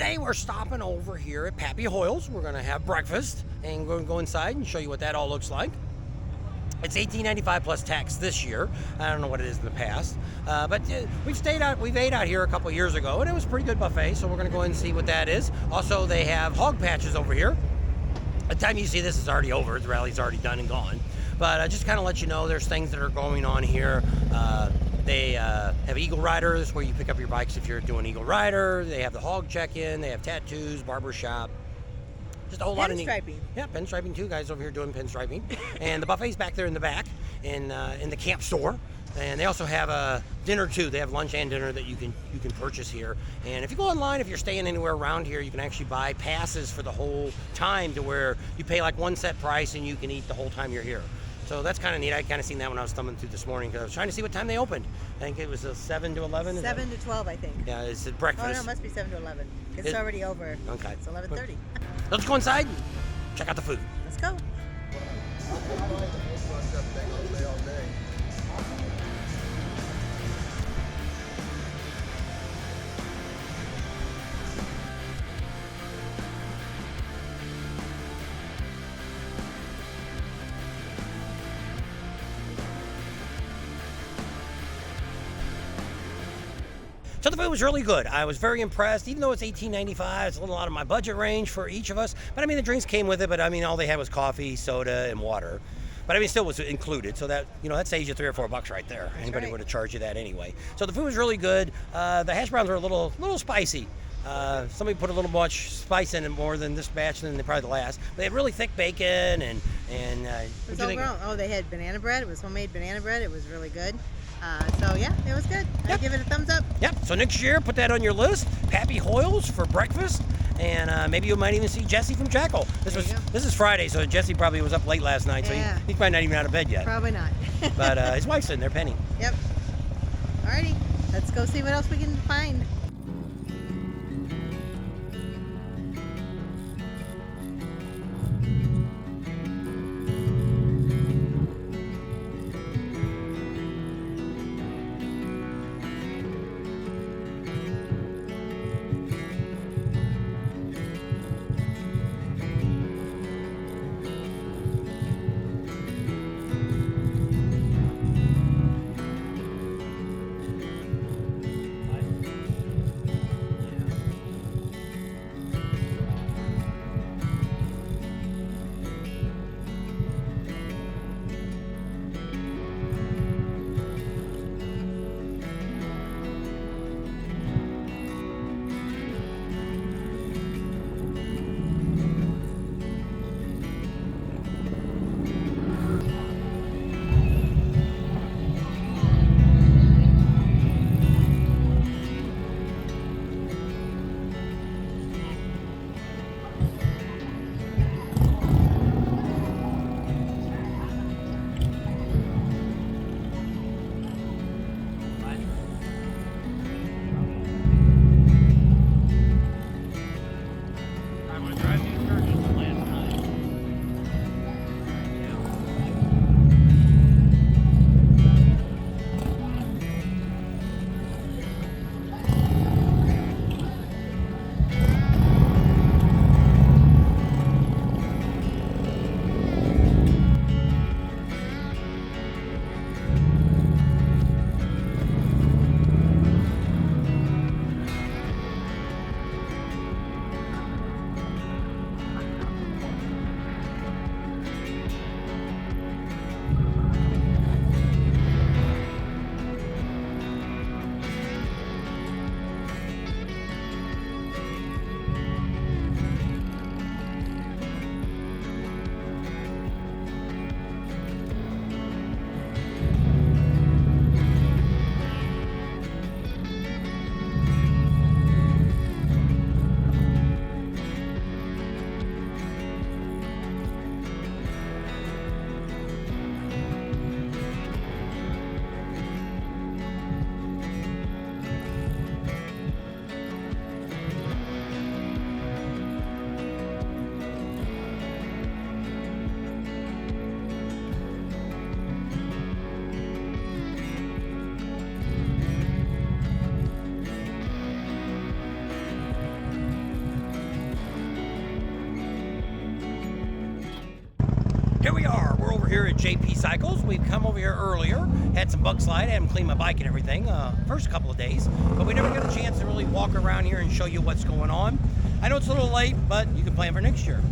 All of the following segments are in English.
Today we're stopping over here at Pappy Hoel's. We're gonna have breakfast and we're gonna go inside and show you what that all looks like. It's $18.95 plus tax this year. I don't know what it is in the past, but we've ate out here a couple years ago, and it was a pretty good buffet. So we're gonna go ahead and see what that is. Also, they have hog patches over here. By the time you see this, it's already over. The rally's already done and gone. But just kind of let you know, there's things that are going on here. They have Eagle Riders, where you pick up your bikes if you're doing Eagle Rider. They have the hog check-in. They have tattoos, barber shop. Just a whole lot of neat. Pinstriping. Yeah, pinstriping too. Guys over here doing pinstriping. And the buffet's back there in the back in the camp store. And they also have dinner too. They have lunch and dinner that you can purchase here. And if you go online, if you're staying anywhere around here, you can actually buy passes for the whole time, to where you pay like one set price and you can eat the whole time you're here. So that's kind of neat. I kind of seen that when I was thumbing through this morning, because I was trying to see what time they opened. I think it was 7 to 11. 7 to 12, I think. Yeah, it's at breakfast. Oh no, it must be 7 to 11. It's already over. Okay. It's 11:30. Let's go inside and check out the food. Let's go. So the food was really good. I was very impressed, even though it's $18.95. It's a little out of my budget range for each of us. But I mean, the drinks came with it, but I mean, all they had was coffee, soda, and water. But I mean, still was included. So that, that saves you $3 or $4 right there. That's Anybody right. would have charged you that anyway. So the food was really good. The hash browns were a little spicy. Somebody put a little much spice in it, more than this batch than probably the last. But they had really thick bacon and it was overall, they had banana bread. It was homemade banana bread. It was really good. So yeah, it was good. Yep. I'd give it a thumbs up. Yep. So next year, put that on your list. Pappy Hoel's for breakfast, and maybe you might even see Jesse from Jackal. This is Friday, so Jesse probably was up late last night, so Yeah. he's probably not even out of bed yet. Probably not. But his wife's sitting there, Penny. Yep. Alrighty, let's go see what else we can find. here we are. We're over here at J&P Cycles. We've come over here earlier, had some bug slide, had them clean my bike and everything first couple of days, but we never got a chance to really walk around here and show you what's going on. I know it's a little late, but you can plan for next year.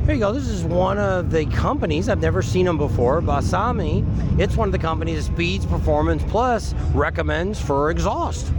There you go. This is one of the companies. I've never seen them before. Basami. It's one of the companies that Speeds Performance Plus recommends for exhaust.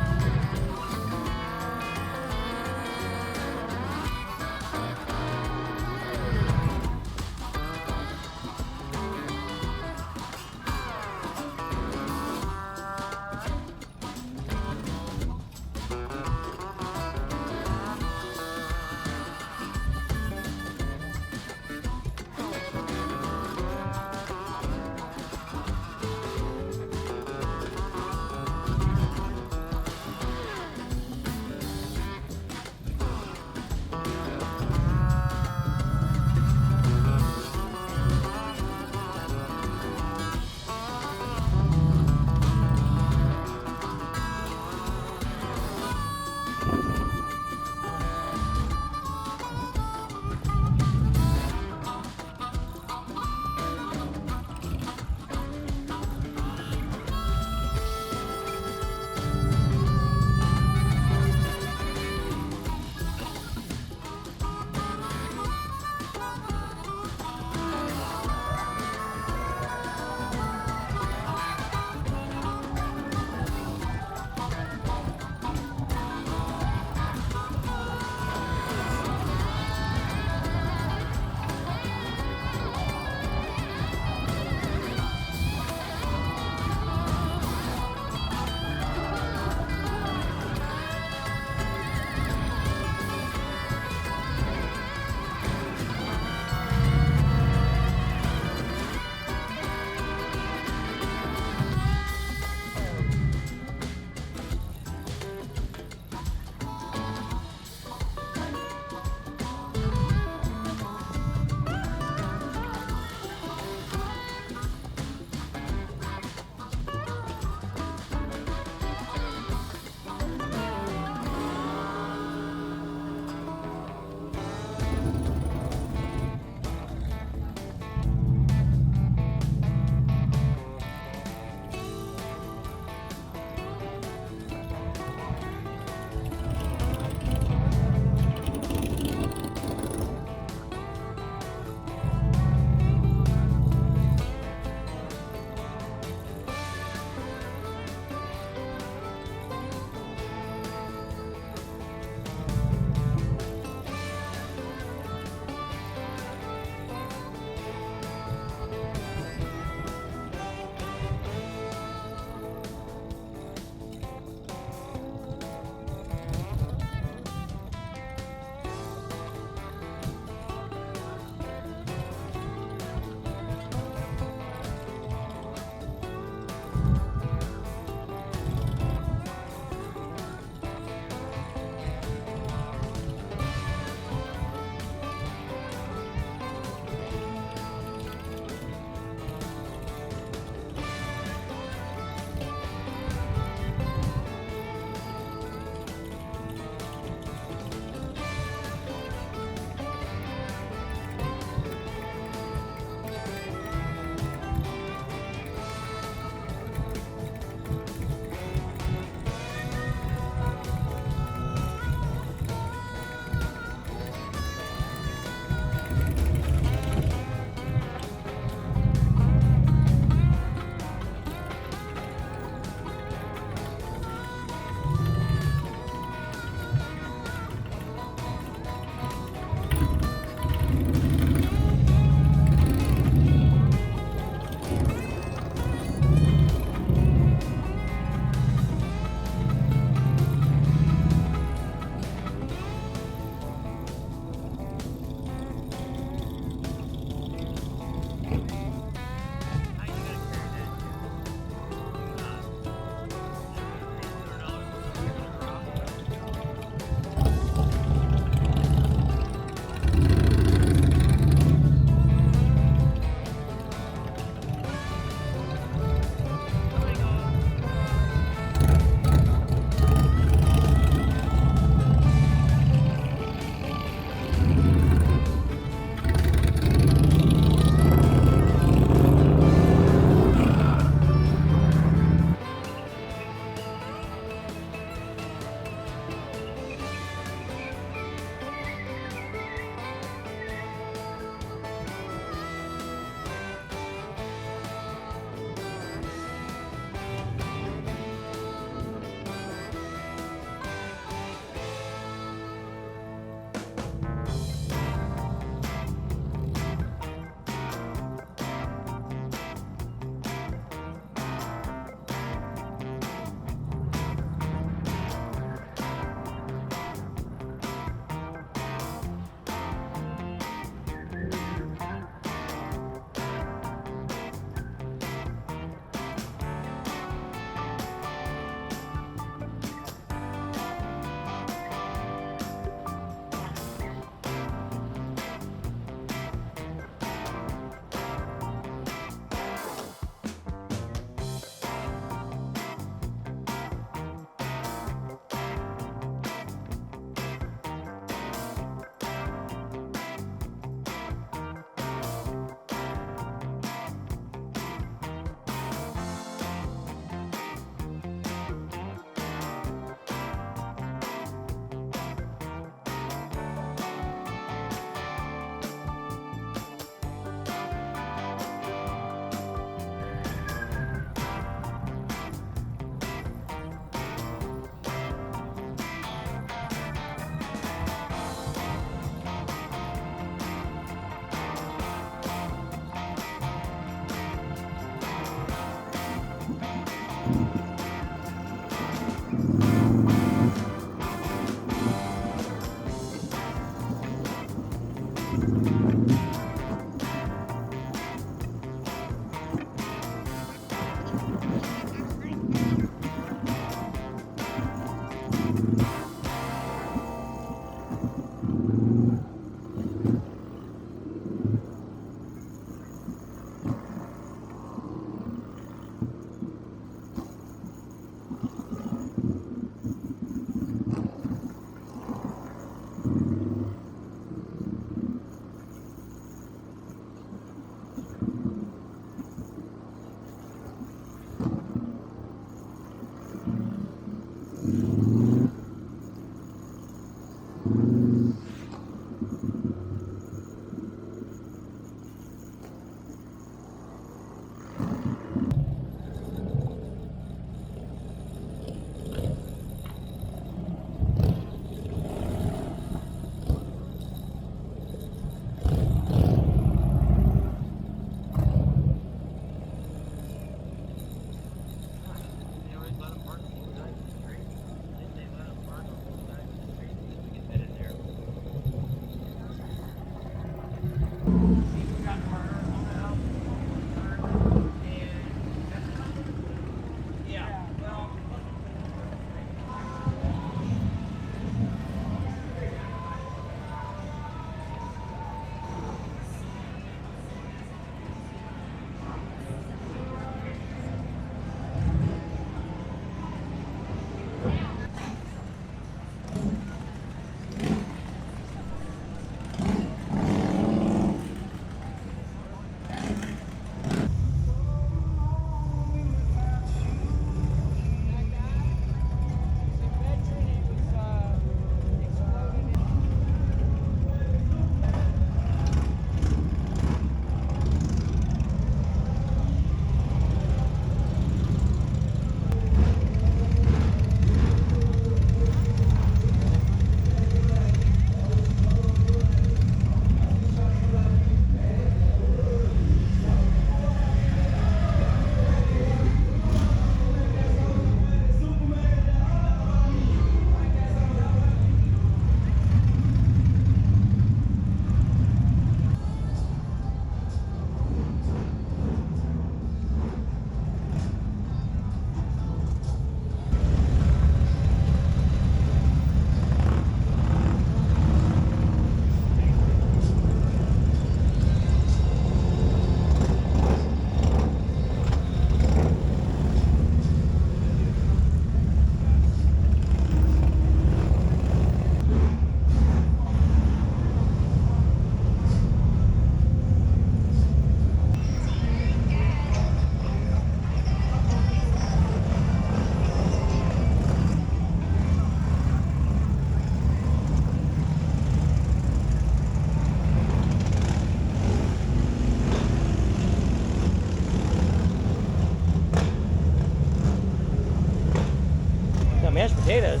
Potatoes.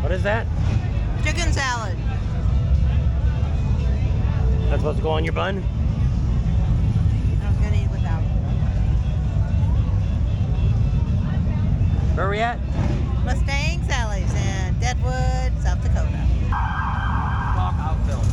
What is that? Chicken salad. That's supposed to go on your bun? I was gonna eat without. Where are we at? Mustang Sally's in Deadwood, South Dakota. Walk out film.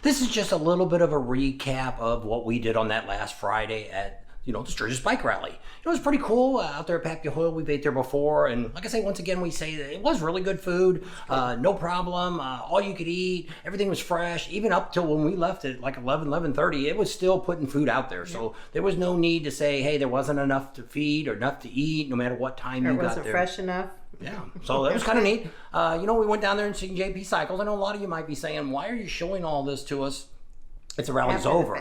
This is just a little bit of a recap of what we did on that last Friday at the Sturgis Bike Rally. It was pretty cool out there at Pappy, Hoel. We've ate there before, and like I say, once again, we say that it was really good food, no problem, all you could eat, everything was fresh, even up till when we left at like 11:30, it was still putting food out there, so there was no need to say, hey, there wasn't enough to feed or enough to eat, no matter what time you got there. It wasn't fresh enough. Yeah, so that was kind of neat. We went down there and seen J&P Cycles. I know a lot of you might be saying, why are you showing all this to us? It's a rally's over.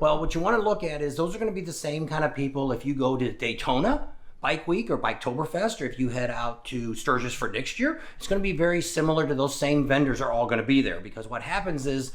Well, what you want to look at is those are going to be the same kind of people if you go to Daytona Bike Week or Biketoberfest, or if you head out to Sturgis for next year. It's going to be very similar to those same vendors are all going to be there, because what happens is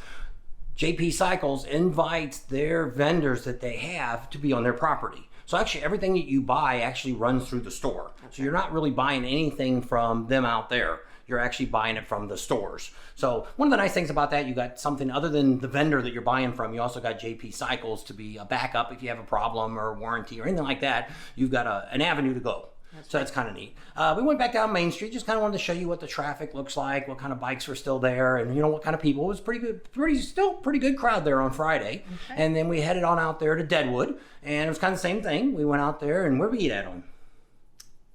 J&P Cycles invites their vendors that they have to be on their property. So actually everything that you buy actually runs through the store. So you're not really buying anything from them out there. You're actually buying it from the stores. So one of the nice things about that, you got something other than the vendor that you're buying from. You also got J&P Cycles to be a backup if you have a problem or a warranty or anything like that. You've got an avenue to go. That's kind of neat. We went back down Main Street, just kind of wanted to show you what the traffic looks like, what kind of bikes were still there, and what kind of people. It was still pretty good crowd there on Friday. Okay. And then we headed on out there to Deadwood, and it was kind of the same thing. We went out there, and where did we eat at on?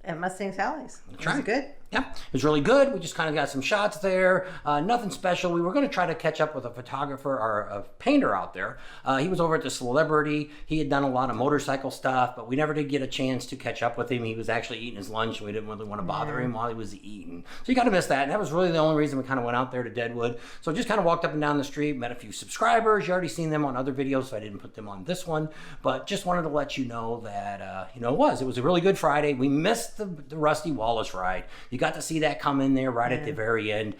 At Mustang Sally's. That's right. It was good. Yeah, it was really good. We just kind of got some shots there. Nothing special. We were going to try to catch up with a photographer or a painter out there. He was over at the Celebrity. He had done a lot of motorcycle stuff, but we never did get a chance to catch up with him. He was actually eating his lunch, and we didn't really want to bother him while he was eating. So you kind of missed that, and that was really the only reason we kind of went out there to Deadwood. So just kind of walked up and down the street, met a few subscribers. You already seen them on other videos, so I didn't put them on this one. But just wanted to let you know that, it was a really good Friday. We missed the Rusty Wallace ride. You got to see that come in there right at the very end.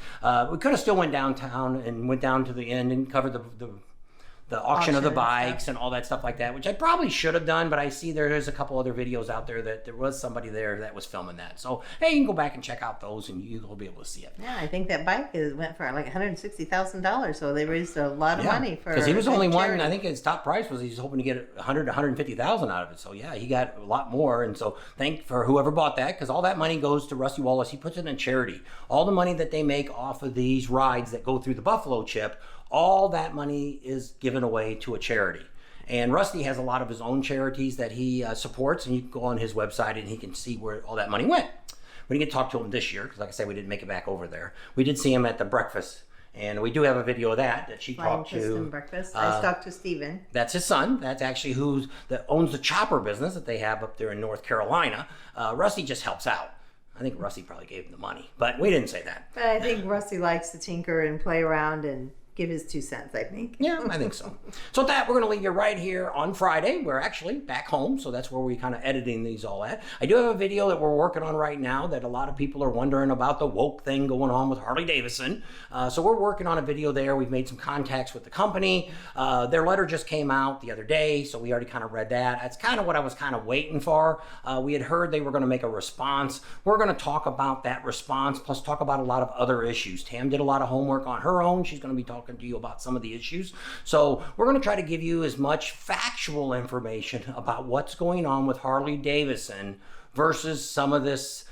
We could have still went downtown and went down to the end and covered the auction of the bikes and all that stuff like that, which I probably should have done, but I see there is a couple other videos out there that there was somebody there that was filming that. So, hey, you can go back and check out those and you'll be able to see it. Yeah, I think that bike went for like $160,000, so they raised a lot of money for because he was only charity. one, I think his top price was he's hoping to get $100,000 to $150,000 out of it. So, yeah, he got a lot more, and so thank for whoever bought that, because all that money goes to Rusty Wallace. He puts it in charity. All the money that they make off of these rides that go through the Buffalo Chip, all that money is given away to a charity. And Rusty has a lot of his own charities that he supports, and you can go on his website and he can see where all that money went. We didn't get to talk to him this year, because like I said, we didn't make it back over there. We did see him at the breakfast, and we do have a video of that she talked to. Breakfast. I talked to Steven. That's his son. That's actually that owns the chopper business that they have up there in North Carolina. Rusty just helps out. I think Rusty probably gave him the money, but we didn't say that. But I think Rusty likes to tinker and play around and give his 2 cents, I think. Yeah, I think so. So with that, we're going to leave you right here on Friday. We're actually back home, so that's where we kind of editing these all at. I do have a video that we're working on right now that a lot of people are wondering about, the woke thing going on with Harley Davidson. So we're working on a video there. We've made some contacts with the company. Their letter just came out the other day, so we already kind of read that. That's kind of what I was kind of waiting for. We had heard they were going to make a response. We're going to talk about that response, plus talk about a lot of other issues. Tam did a lot of homework on her own. She's going to be talking to you about some of the issues. So we're going to try to give you as much factual information about what's going on with Harley Davidson versus some of this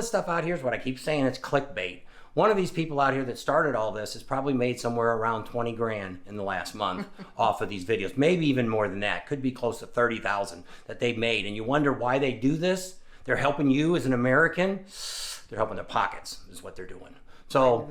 stuff out here is what I keep saying, it's clickbait. One of these people out here that started all this has probably made somewhere around 20 grand in the last month off of these videos, maybe even more than that. Could be close to 30,000 that they've made. And you wonder why they do this. They're helping you as an American. They're helping their pockets is what they're doing. So,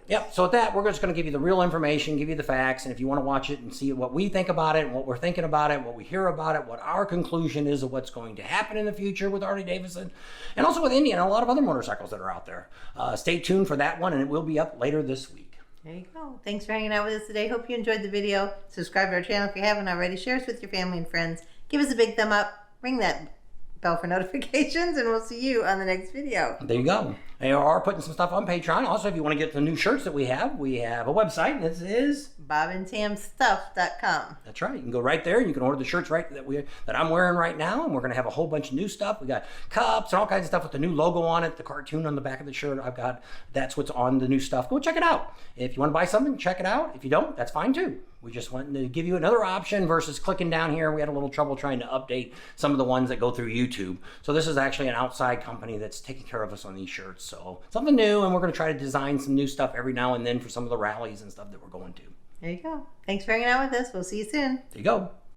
yep. So with that, we're just going to give you the real information, give you the facts, and if you want to watch it and see what we think about it, and what we're thinking about it, what we hear about it, what our conclusion is of what's going to happen in the future with Harley Davidson, and also with Indy and a lot of other motorcycles that are out there. Stay tuned for that one, and it will be up later this week. There you go. Thanks for hanging out with us today. Hope you enjoyed the video. Subscribe to our channel if you haven't already. Share us with your family and friends. Give us a big thumb up. Ring that bell for notifications, and we'll see you on the next video. There you go. They are putting some stuff on Patreon. Also, if you want to get the new shirts that we have a website, and this is bobandtamstuff.com. That's right. You can go right there and you can order the shirts that I'm wearing right now, and we're going to have a whole bunch of new stuff. We got cups and all kinds of stuff with the new logo on it, the cartoon on the back of the shirt I've got. That's what's on the new stuff. Go check it out. If you want to buy something, check it out. If you don't, that's fine too. We just wanted to give you another option versus clicking down here. We had a little trouble trying to update some of the ones that go through YouTube. So this is actually an outside company that's taking care of us on these shirts. So something new, and we're going to try to design some new stuff every now and then for some of the rallies and stuff that we're going to. There you go. Thanks for hanging out with us. We'll see you soon. There you go.